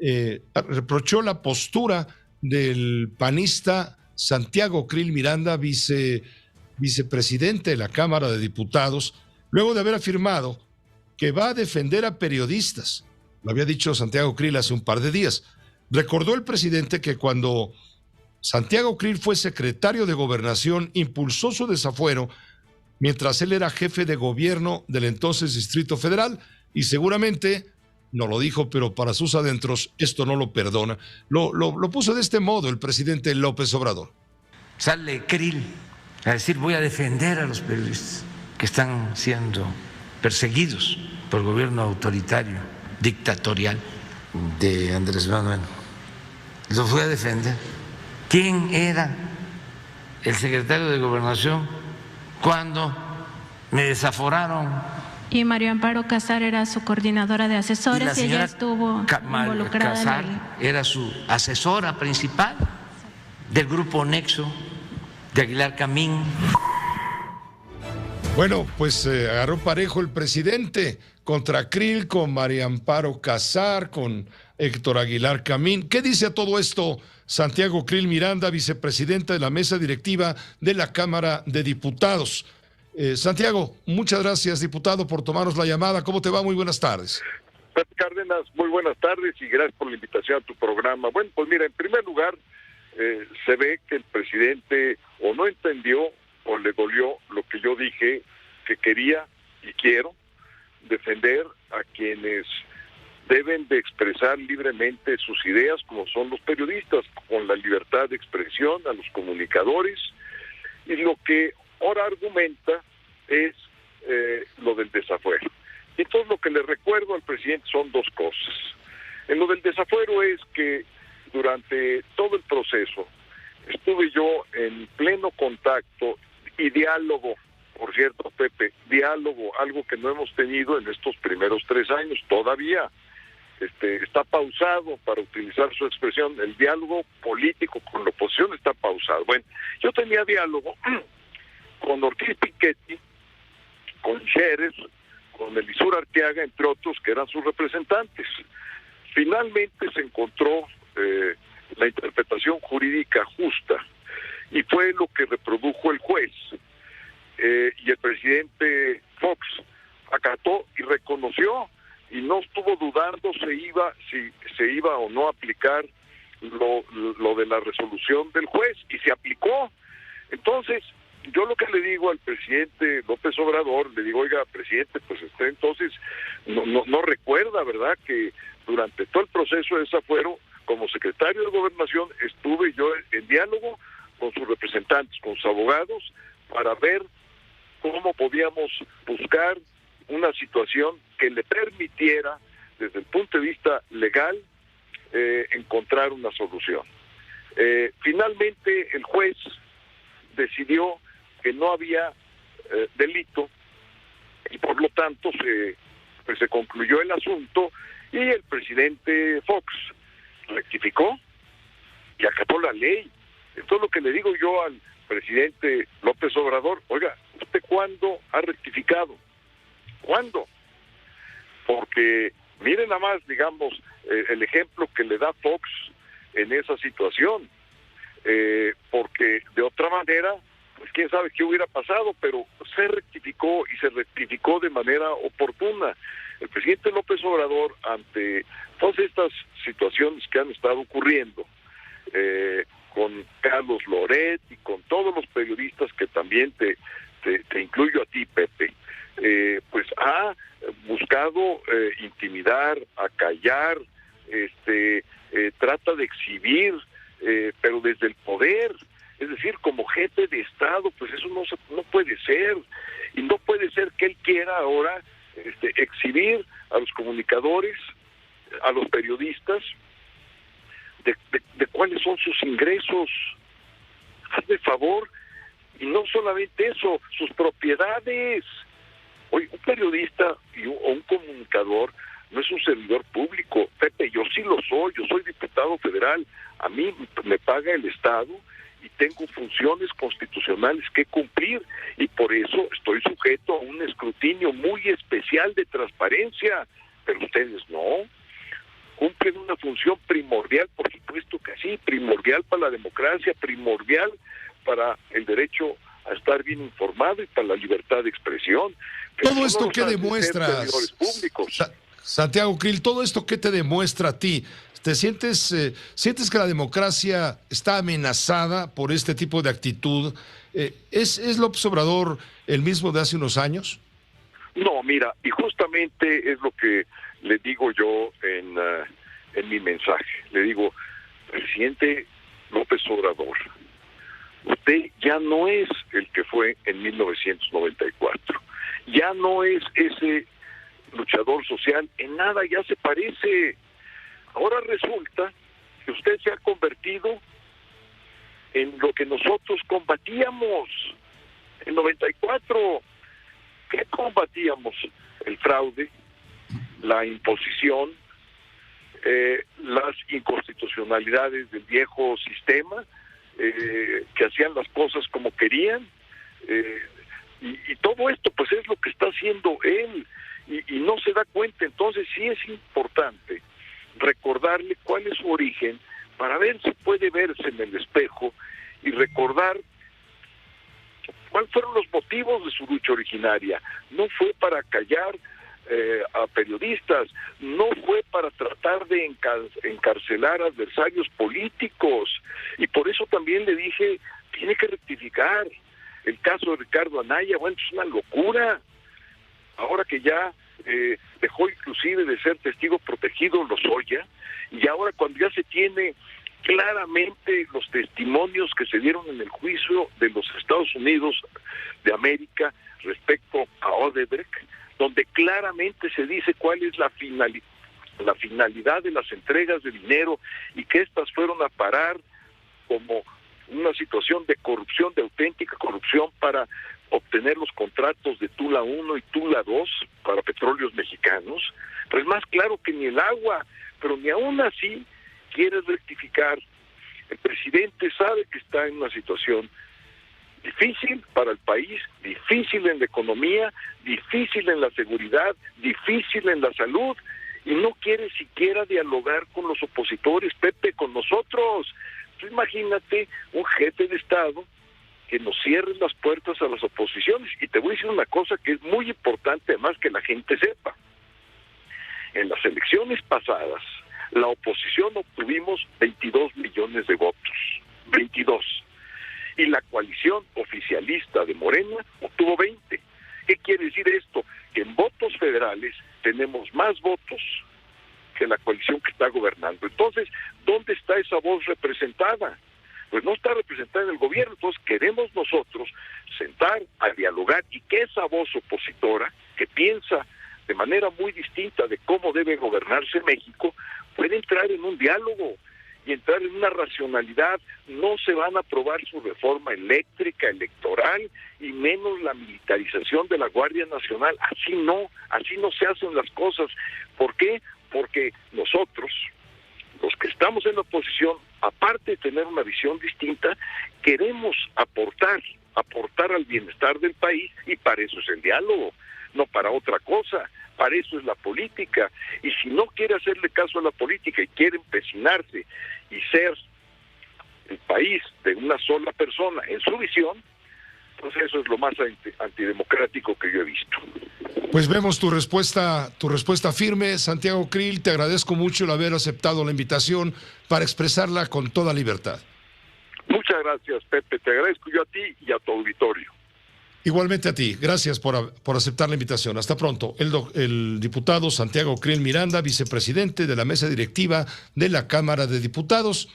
reprochó la postura del panista Santiago Krill Miranda, vicepresidente de la Cámara de Diputados, luego de haber afirmado que va a defender a periodistas. Lo había dicho Santiago Krill hace un par de días. Recordó el presidente que cuando Santiago Krill fue secretario de Gobernación, impulsó su desafuero mientras él era jefe de gobierno del entonces Distrito Federal, y seguramente, no lo dijo, pero para sus adentros esto no lo perdona. Lo puso de este modo el presidente López Obrador. Sale Krill a decir: voy a defender a los periodistas que están siendo perseguidos por el gobierno autoritario, dictatorial de Andrés Manuel. Los voy a defender. ¿Quién era el secretario de Gobernación cuando me desaforaron? Y María Amparo Casar era su coordinadora de asesores y ella estuvo involucrada. Casar era su asesora principal del grupo Nexo de Aguilar Camín. Bueno, pues agarró parejo el presidente contra Krill, con María Amparo Casar, con Héctor Aguilar Camín. ¿Qué dice a todo esto Santiago Krill Miranda, vicepresidente de la mesa directiva de la Cámara de Diputados? Santiago, muchas gracias, diputado, por tomarnos la llamada. ¿Cómo te va? Muy buenas tardes. Pepe Cárdenas, muy buenas tardes y gracias por la invitación a tu programa. Bueno, pues mira, en primer lugar, se ve que el presidente o no entendió o le dolió lo que yo dije que quería y quiero: defender a quienes deben de expresar libremente sus ideas, como son los periodistas, con la libertad de expresión, a los comunicadores. Y lo que ahora argumenta es lo del desafuero. Entonces, lo que le recuerdo al presidente son dos cosas. En lo del desafuero es que durante todo el proceso estuve yo en pleno contacto y diálogo, por cierto, Pepe, diálogo, algo que no hemos tenido en estos primeros 3 años todavía. Está pausado, para utilizar su expresión, el diálogo político con la oposición está pausado. Bueno, yo tenía diálogo con Ortiz Piketty, con Scherer, con Elisur Arteaga, entre otros, que eran sus representantes. Finalmente se encontró la interpretación jurídica justa, y fue lo que reprodujo el juez, y el presidente Fox acató y reconoció, y no estuvo dudando si se iba o no a aplicar lo de la resolución del juez, y se aplicó. Entonces, yo lo que le digo al presidente López Obrador, le digo: oiga, presidente, pues entonces no recuerda, ¿verdad?, que durante todo el proceso de desafuero, como secretario de Gobernación, estuve yo en diálogo con sus representantes, con sus abogados, para ver cómo podíamos buscar una situación que le permitiera, desde el punto de vista legal, encontrar una solución. Finalmente, el juez decidió que no había delito, y por lo tanto se concluyó el asunto, y el presidente Fox rectificó y acató la ley. Entonces, lo que le digo yo al presidente López Obrador: oiga, ¿usted cuándo ha rectificado? ¿Cuándo? Porque miren nada más, digamos, el ejemplo que le da Fox en esa situación, porque de otra manera, pues quién sabe qué hubiera pasado, pero se rectificó, y se rectificó de manera oportuna. El presidente López Obrador, ante todas estas situaciones que han estado ocurriendo, con Carlos Loret y con todos los periodistas, que también te incluyo a ti, Pepe, pues ha buscado intimidar, acallar, trata de exhibir, pero desde el poder, es decir, como jefe de Estado, pues eso no puede ser, y no puede ser que él quiera ahora exhibir a los comunicadores, a los periodistas, de cuáles son sus ingresos. Hazme favor. Y no solamente eso, sus propiedades. Oye, un periodista o un comunicador no es un servidor público. Pepe, yo sí lo soy, yo soy diputado federal, a mí me paga el Estado y tengo funciones constitucionales que cumplir, y por eso estoy sujeto a un escrutinio muy especial de transparencia, pero ustedes no. cumplen una función primordial, por supuesto que sí, primordial para la democracia, primordial para el derecho a estar bien informado y para la libertad de expresión. Todo esto que demuestra, Santiago Krill, todo esto que te demuestra a ti, ¿te sientes que la democracia está amenazada por este tipo de actitud? ¿Es López Obrador el mismo de hace unos años? No, mira, y justamente es lo que le digo yo en mi mensaje. Le digo, presidente López Obrador, usted ya no es el que fue en 1994. Ya no es ese luchador social, en nada ya se parece. Ahora resulta que usted se ha convertido en lo que nosotros combatíamos en 94. ¿Qué combatíamos? El fraude, la imposición, las inconstitucionalidades del viejo sistema, que hacían las cosas como querían, y todo esto pues es lo que está haciendo él, y no se da cuenta. Entonces sí es importante recordarle cuál es su origen, para ver si puede verse en el espejo y recordar cuáles fueron los motivos de su lucha originaria. No fue para callar a periodistas, no fue para tratar de encarcelar adversarios políticos, y por eso también le dije, tiene que rectificar. El caso de Ricardo Anaya, bueno, es una locura. Ahora que ya dejó inclusive de ser testigo protegido Lozoya, y ahora cuando ya se tiene claramente los testimonios que se dieron en el juicio de los Estados Unidos de América respecto a Odebrecht, donde claramente se dice cuál es la finalidad de las entregas de dinero, y que estas fueron a parar como una situación de corrupción, de auténtica corrupción, para obtener los contratos de Tula 1 y Tula 2 para petróleos mexicanos. Pues más claro que ni el agua, pero ni aún así quiere rectificar. El presidente sabe que está en una situación difícil para el país, difícil en la economía, difícil en la seguridad, difícil en la salud, y no quiere siquiera dialogar con los opositores, Pepe, con nosotros. Entonces, imagínate un jefe de Estado que nos cierre las puertas a las oposiciones. Y te voy a decir una cosa que es muy importante, además, que la gente sepa. En las elecciones pasadas, la oposición obtuvimos 22 millones de votos, 22. Y la coalición oficialista de Morena obtuvo 20. ¿Qué quiere decir esto? Que en votos federales tenemos más votos que la coalición que está gobernando. Entonces, ¿dónde está esa voz representada? Pues no está representada en el gobierno. Entonces queremos nosotros sentar a dialogar, y que esa voz opositora, que piensa de manera muy distinta de cómo debe gobernarse México, puede entrar en un diálogo y entrar en una racionalidad. No se van a aprobar su reforma eléctrica, electoral, y menos la militarización de la Guardia Nacional. Así no se hacen las cosas. ¿Por qué? Porque nosotros, los que estamos en la oposición, aparte de tener una visión distinta, queremos aportar al bienestar del país, y para eso es el diálogo, no para otra cosa. Para eso es la política. Y si no quiere hacerle caso a la política y quiere empecinarse y ser el país de una sola persona en su visión, pues eso es lo más antidemocrático que yo he visto. Pues vemos tu respuesta firme, Santiago Krill. Te agradezco mucho el haber aceptado la invitación para expresarla con toda libertad. Muchas gracias, Pepe. Te agradezco yo a ti y a tu auditorio. Igualmente a ti. Gracias por aceptar la invitación. Hasta pronto. El diputado Santiago Krill Miranda, vicepresidente de la mesa directiva de la Cámara de Diputados.